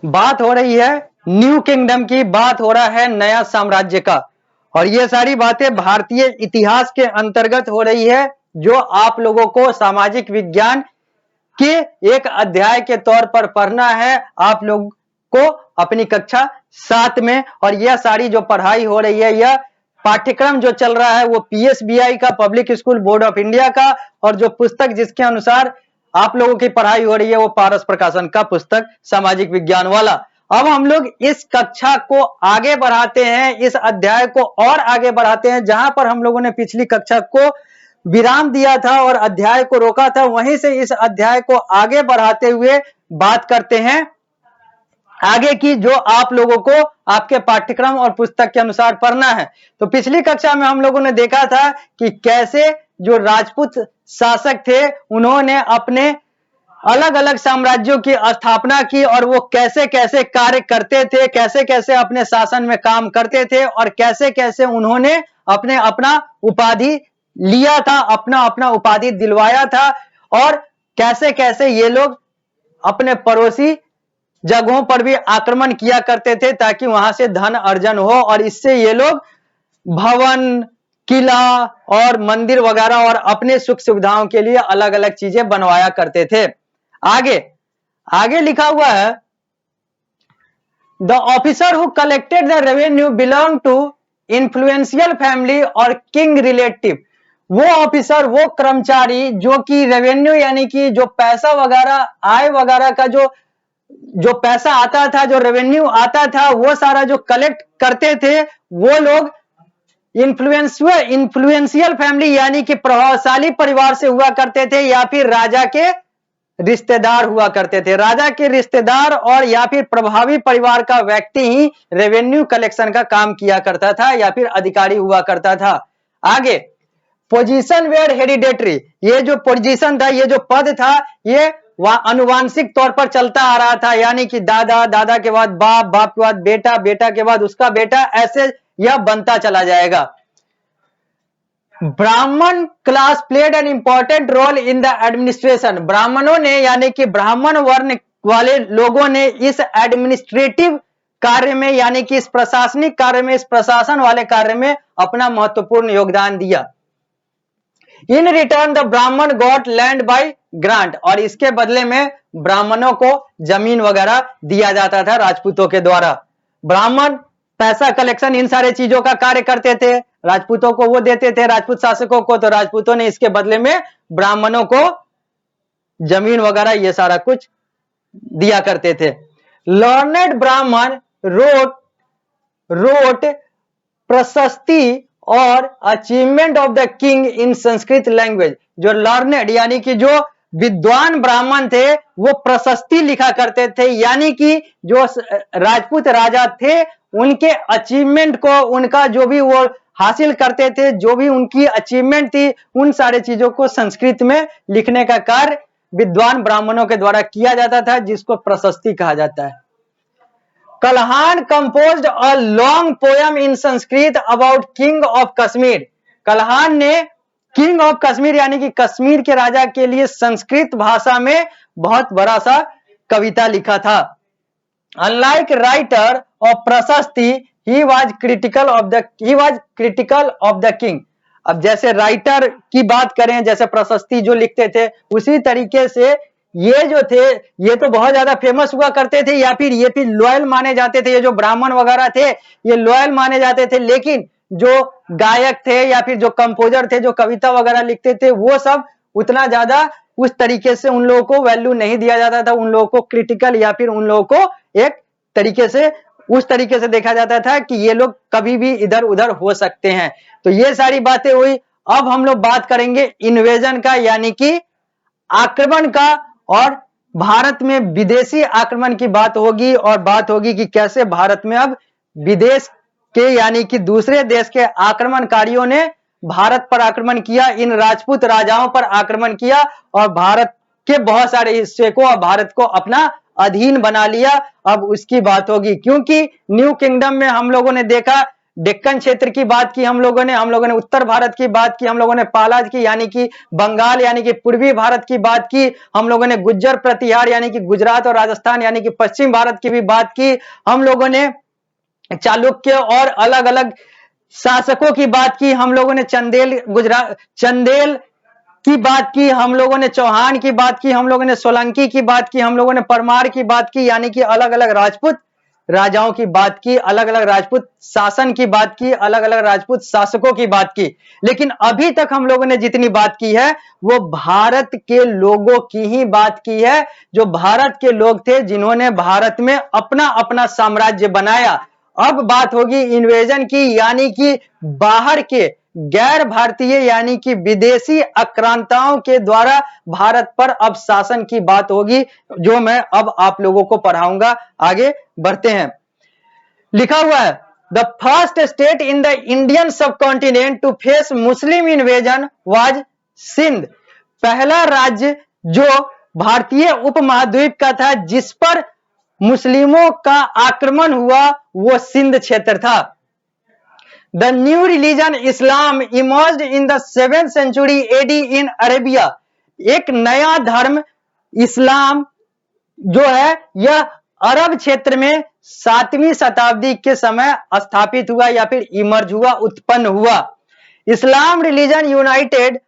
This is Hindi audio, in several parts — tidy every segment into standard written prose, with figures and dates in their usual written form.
बात हो रही है न्यू किंगडम की, बात हो रहा है नया साम्राज्य का। और ये सारी बातें भारतीय इतिहास के अंतर्गत हो रही है, जो आप लोगों को सामाजिक विज्ञान के एक अध्याय के तौर पर पढ़ना है आप लोग को अपनी कक्षा 7 में। और यह सारी जो पढ़ाई हो रही है, यह पाठ्यक्रम जो चल रहा है वो पीएसबीआई का, public school board of India का, और जो पुस्तक जिसके अनुसार आप लोगों की पढ़ाई हो रही है वो पारस प्रकाशन का पुस्तक सामाजिक विज्ञान वाला। अब हम लोग इस कक्षा को आगे बढ़ाते हैं, इस अध्याय को और आगे बढ़ाते हैं। जहां पर हम लोगों ने पिछली कक्षा को विराम दिया था और अध्याय को रोका था, वहीं से इस अध्याय को आगे बढ़ाते हुए बात करते हैं आगे की, जो आप लोगों को आपके पाठ्यक्रम और पुस्तक के अनुसार पढ़ना है। तो पिछली कक्षा में हम लोगों ने देखा था कि कैसे जो राजपूत शासक थे उन्होंने अपने अलग अलग साम्राज्यों की स्थापना की, और वो कैसे कैसे कार्य करते थे, कैसे कैसे अपने शासन में काम करते थे, और कैसे कैसे उन्होंने अपने अपना उपाधि लिया था, अपना अपना उपाधि दिलवाया था, और कैसे कैसे ये लोग अपने पड़ोसी जगहों पर भी आक्रमण किया करते थे ताकि वहां से धन अर्जन हो, और इससे ये लोग भवन, किला और मंदिर वगैरह और अपने सुख सुविधाओं के लिए अलग अलग चीजें बनवाया करते थे। आगे आगे लिखा हुआ है, the officer who collected the revenue belong to influential family और किंग रिलेटिव। वो ऑफिसर, वो कर्मचारी जो कि रेवेन्यू यानी कि जो पैसा वगैरह, आय वगैरह का जो पैसा आता था, जो रेवेन्यू आता था, वो सारा जो कलेक्ट करते थे, वो लोग इन्फ्लुएंशियल फैमिली यानी कि प्रभावशाली परिवार से हुआ करते थे, या फिर राजा के रिश्तेदार हुआ करते थे। राजा के रिश्तेदार और या फिर प्रभावी परिवार का व्यक्ति ही रेवेन्यू कलेक्शन का काम किया करता था, या फिर अधिकारी हुआ करता था। आगे, पोजीशन वेयर हेरिडेटरी। ये जो पोजीशन था, ये जो पद था, ये वह अनुवांशिक तौर पर चलता आ रहा था, यानी कि दादा, दादा के बाद बाप, बाप के बाद बेटा, बेटा के बाद उसका बेटा, ऐसे यह बनता चला जाएगा। Brahmin class played an important role in the administration. ब्राह्मणों ने यानी कि ब्राह्मण वर्ण वाले लोगों ने इस एडमिनिस्ट्रेटिव कार्य में, यानी कि इस प्रशासनिक कार्य में, इस प्रशासन वाले कार्य में अपना महत्वपूर्ण योगदान दिया। इन रिटर्न द ब्राह्मण गॉट लैंड बाय ग्रांट। और इसके बदले में ब्राह्मणों को जमीन वगैरह दिया जाता था राजपूतों के द्वारा। ब्राह्मण पैसा कलेक्शन, इन सारे चीजों का कार्य करते थे, राजपूतों को वो देते थे, राजपूत शासकों को, तो राजपूतों ने इसके बदले में ब्राह्मणों को जमीन वगैरह ये सारा कुछ दिया करते थे। लर्नेड ब्राह्मण रोट प्रशस्ति और achievement of the king in Sanskrit language. जो लर्नेड यानी कि जो विद्वान ब्राह्मण थे वो प्रशस्ति लिखा करते थे, यानी कि जो राजपूत राजा थे उनके अचीवमेंट को, उनका जो भी वो हासिल करते थे, जो भी उनकी अचीवमेंट थी, उन सारे चीजों को संस्कृत में लिखने का कार्य विद्वान ब्राह्मणों के द्वारा किया जाता था, जिसको प्रशस्ति कहा जाता है। Kalhana composed a long poem in Sanskrit about king of Kashmir. Kalhana ने किंग ऑफ कश्मीर यानी कि कश्मीर के राजा के लिए संस्कृत भाषा में बहुत बड़ा सा कविता लिखा था। अनलाइक राइटर ऑफ प्रशस्ति, he was critical of the king. अब जैसे राइटर की बात करें, जैसे प्रशस्ति जो लिखते थे, उसी तरीके से ये जो थे ये तो बहुत ज्यादा फेमस हुआ करते थे, या फिर ये फिर लॉयल माने जाते थे। ये जो ब्राह्मण वगैरह थे ये लॉयल माने जाते थे, लेकिन जो गायक थे या फिर जो कंपोजर थे, जो कविता वगैरह लिखते थे, वो सब उतना ज्यादा उस तरीके से उन लोगों को वैल्यू नहीं दिया जाता था। उन लोगों को क्रिटिकल या फिर उन लोगों को एक तरीके से उस तरीके से देखा जाता था कि ये लोग कभी भी इधर उधर हो सकते हैं। तो ये सारी बातें हुई। अब हम लोग बात करेंगे इन्वेजन का, यानी कि आक्रमण का, और भारत में विदेशी आक्रमण की बात होगी, और बात होगी कि कैसे भारत में अब विदेश के यानी कि दूसरे देश के आक्रमणकारियों ने भारत पर आक्रमण किया, इन राजपूत राजाओं पर आक्रमण किया, और भारत के बहुत सारे हिस्से को और भारत को अपना अधीन बना लिया। अब उसकी बात होगी, क्योंकि न्यू किंगडम में हम लोगों ने देखा डेक्कन क्षेत्र की बात की हम लोगों ने उत्तर भारत की बात की, हम लोगों ने पालाज की यानी कि बंगाल यानी कि पूर्वी भारत की बात की, हम लोगों ने गुज्जर प्रतिहार यानी कि गुजरात और राजस्थान यानी कि पश्चिम भारत की भी बात की, हम लोगों ने चालुक्य और अलग अलग शासकों की बात की, हम लोगों ने चंदेल की बात की, हम लोगों ने चौहान की बात की, हम लोगों ने सोलंकी की बात की, हम लोगों ने परमार की बात की, यानी कि अलग अलग राजपूत राजाओं की बात की, अलग अलग राजपूत शासन की बात की, अलग अलग राजपूत शासकों की बात की। लेकिन अभी तक हम लोगों ने जितनी बात की है वो भारत के लोगों की ही बात की है, जो भारत के लोग थे जिन्होंने भारत में अपना अपना साम्राज्य बनाया। अब बात होगी इन्वेजन की, यानी कि बाहर के गैर भारतीय यानी कि विदेशी आक्रांताओं के द्वारा भारत पर अब शासन की बात होगी, जो मैं अब आप लोगों को पढ़ाऊंगा। आगे बढ़ते हैं। लिखा हुआ है the first state in the Indian subcontinent to face Muslim invasion was Sindh. पहला राज्य जो भारतीय उपमहाद्वीप का था जिस पर मुस्लिमों का आक्रमण हुआ वो सिंध क्षेत्र था। The new religion Islam emerged in the 7th century AD in Arabia। एक नया धर्म इस्लाम जो है यह अरब क्षेत्र में 7वीं शताब्दी के समय स्थापित हुआ या फिर इमर्ज हुआ, उत्पन्न हुआ। Islam religion united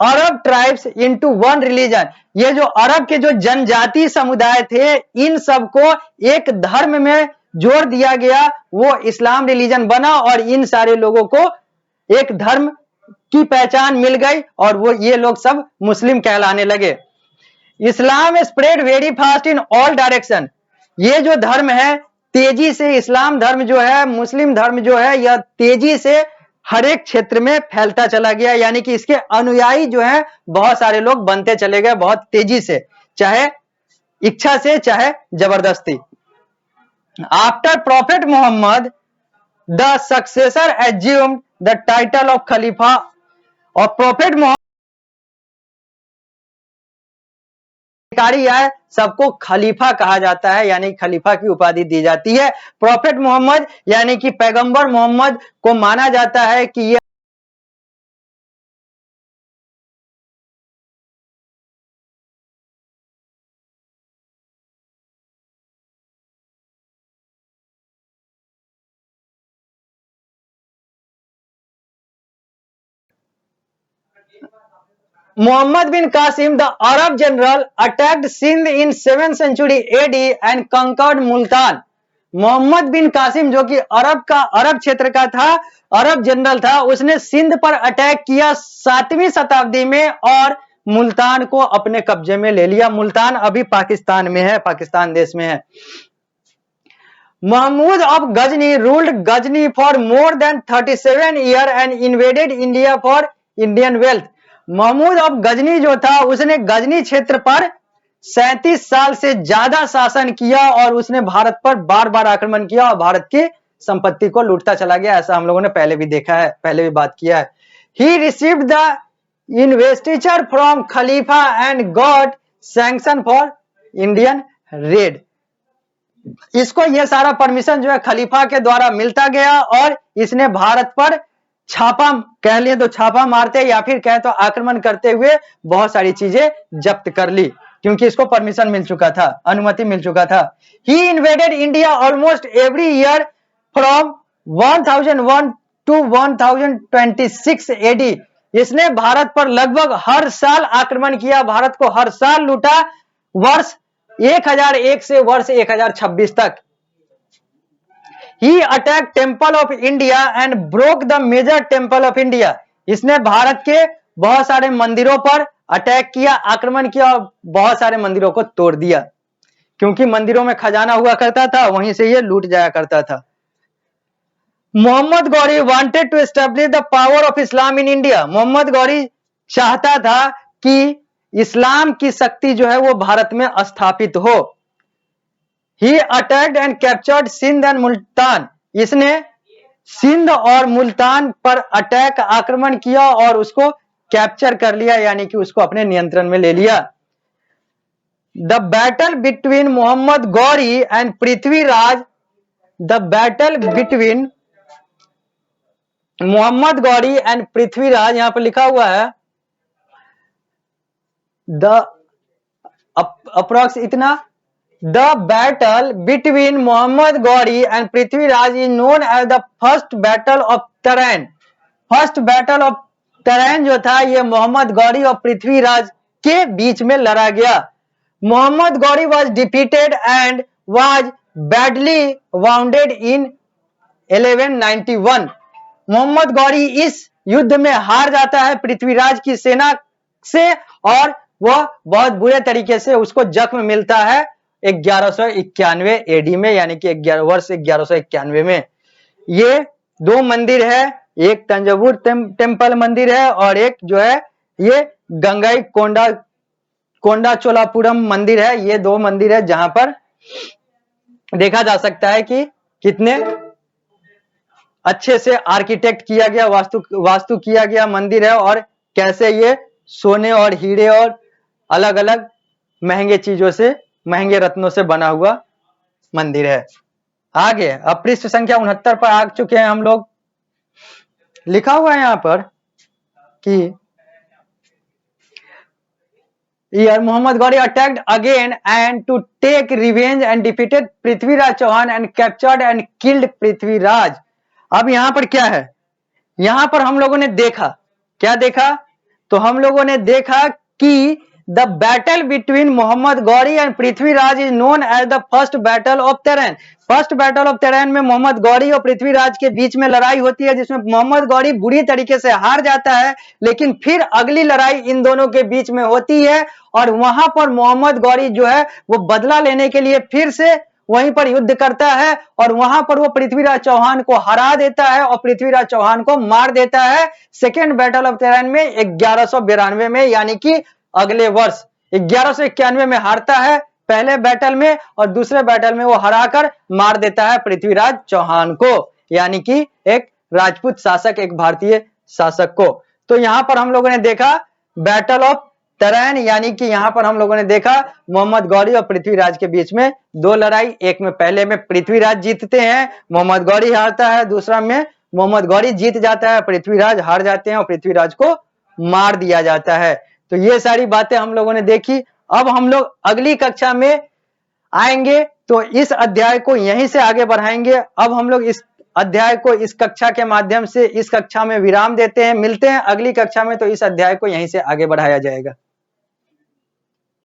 Arab tribes into one religion. ये जो अरब के जो जनजातीय समुदाय थे इन सबको एक धर्म में जोड़ दिया गया, वो इस्लाम रिलीजन बना और इन सारे लोगों को एक धर्म की पहचान मिल गई और वो ये लोग सब मुस्लिम कहलाने लगे। Islam spread very fast in all direction. ये जो धर्म है तेजी से, इस्लाम धर्म जो है, मुस्लिम धर्म जो है, यह तेजी से हर एक क्षेत्र में फैलता चला गया, यानी कि इसके अनुयायी जो है बहुत सारे लोग बनते चले गए बहुत तेजी से, चाहे इच्छा से चाहे जबरदस्ती। After prophet Mohammed the successor assumed the title of khalifa. और प्रॉफेट मोहम्मद है सबको खलीफा कहा जाता है, यानी खलीफा की उपाधि दी जाती है। प्रॉफेट मोहम्मद यानी कि पैगंबर मोहम्मद को माना जाता है कि ये Muhammad bin Qasim, the Arab general, attacked Sindh in 7th century AD and conquered Multan। Mohammad बिन कासिम जो कि अरब क्षेत्र का था, अरब जनरल था, उसने सिंध पर अटैक किया 7वीं शताब्दी में और मुल्तान को अपने कब्जे में ले लिया। मुल्तान अभी पाकिस्तान में है, पाकिस्तान देश में है। Mahmud of Ghazni ruled Ghazni for more than 37 year and invaded India for Indian wealth. Mahmud of Ghazni जो था उसने गजनी क्षेत्र पर 37 साल से ज्यादा शासन किया और उसने भारत पर बार बार आक्रमण किया और भारत की संपत्ति को लूटता चला गया। ऐसा हम लोगों ने पहले भी देखा है, पहले भी बात किया है। He received the investiture from Khalifa and got sanction for Indian red. इसको यह सारा परमिशन जो है खलीफा के द्वारा मिलता गया और इसने भारत पर छापा, कह लिए तो छापा मारते या फिर कहे तो आक्रमण करते हुए बहुत सारी चीजें जब्त कर ली, क्योंकि इसको परमिशन मिल चुका था, अनुमति मिल चुका था। He invaded India almost every year from 1001 to 1026 AD. इसने भारत पर लगभग हर साल आक्रमण किया, भारत को हर साल लूटा, वर्ष 1001 से वर्ष 1026 तक। He attacked Temple of India and broke the major Temple of India। इसने भारत के बहुत सारे मंदिरों पर अटैक किया, आक्रमण किया और बहुत सारे मंदिरों को तोड़ दिया, क्योंकि मंदिरों में खजाना हुआ करता था, वहीं से ये लूट जाया करता था। Mohammad Ghori wanted to establish the power of Islam in India. Mohammad Ghori चाहता था कि इस्लाम की शक्ति जो है वो भारत में स्थापित हो। He attacked and captured Sindh and Multan. इसने सिंध और मुल्तान पर अटैक, आक्रमण किया और उसको कैप्चर कर लिया, यानी कि उसको अपने नियंत्रण में ले लिया। The battle between Mohammad Ghori and Prithviraj. The battle between Mohammad Ghori and Prithviraj, यहां पर लिखा हुआ है द अप्रोक्स इतना, the battle between Mohammad Ghori and Prithviraj is known as the first battle of Tarain. First battle of Tarain जो था ये मोहम्मद गौरी और पृथ्वीराज के बीच में लड़ा गया। Mohammed Ghori was defeated and was badly wounded in 1191। Mohammed Ghori इस युद्ध में हार जाता है पृथ्वीराज की सेना से और वह बहुत बुरे तरीके से उसको जख्म मिलता है 1191 एडी में, यानी कि 1191 में। ये दो मंदिर है, एक तंजावुर टेम्पल मंदिर है और एक जो है ये गंगाई कोंडा चोलापुरम मंदिर है। ये दो मंदिर है जहां पर देखा जा सकता है कि कितने अच्छे से आर्किटेक्ट किया गया, वास्तु किया गया मंदिर है और कैसे ये सोने और हीरे और अलग अलग महंगे चीजों से, महंगे रत्नों से बना हुआ मंदिर है। आगे अब पृष्ठ संख्या 69 पर आ चुके हैं हम लोग। लिखा हुआ है यहां पर कि Here Muhammad Ghori attacked again and to take revenge and defeated Prithviraj Chauhan and captured and killed Prithviraj. अब यहां पर क्या है, यहां पर हम लोगों ने देखा, क्या देखा, तो हम लोगों ने देखा कि the battle between Mohammad Ghori and Prithviraj is known as the first battle of Tarain. First battle of Tarain में मोहम्मद गौरी और पृथ्वीराज के बीच में लड़ाई होती है जिसमें मोहम्मद गौरी बुरी तरीके से हार जाता है, लेकिन फिर अगली लड़ाई इन दोनों के बीच में होती है और वहां पर मोहम्मद गौरी जो है वो बदला लेने के लिए फिर से वहीं पर युद्ध करता है और वहां पर वो पृथ्वीराज चौहान को हरा देता है और पृथ्वीराज चौहान को मार देता है। सेकेंड बैटल ऑफ तराइन में 1192 में, यानी कि अगले वर्ष 1191 में हारता है पहले बैटल में और दूसरे बैटल में वो हराकर मार देता है पृथ्वीराज चौहान को, यानी कि एक राजपूत शासक, एक भारतीय शासक को। तो यहां पर हम लोगों ने देखा बैटल ऑफ तराइन, यानी कि यहां पर हम लोगों ने देखा मोहम्मद गौरी और पृथ्वीराज के बीच में दो लड़ाई, एक में पहले में पृथ्वीराज जीतते हैं, मोहम्मद गौरी हारता है, दूसरा में मोहम्मद गौरी जीत जाता है, पृथ्वीराज हार जाते हैं और पृथ्वीराज को मार दिया जाता है। तो ये सारी बातें हम लोगों ने देखी। अब हम लोग अगली कक्षा में आएंगे तो इस अध्याय को यहीं से आगे बढ़ाएंगे। अब हम लोग इस अध्याय को इस कक्षा के माध्यम से इस कक्षा में विराम देते हैं, मिलते हैं अगली कक्षा में, तो इस अध्याय को यहीं से आगे बढ़ाया जाएगा।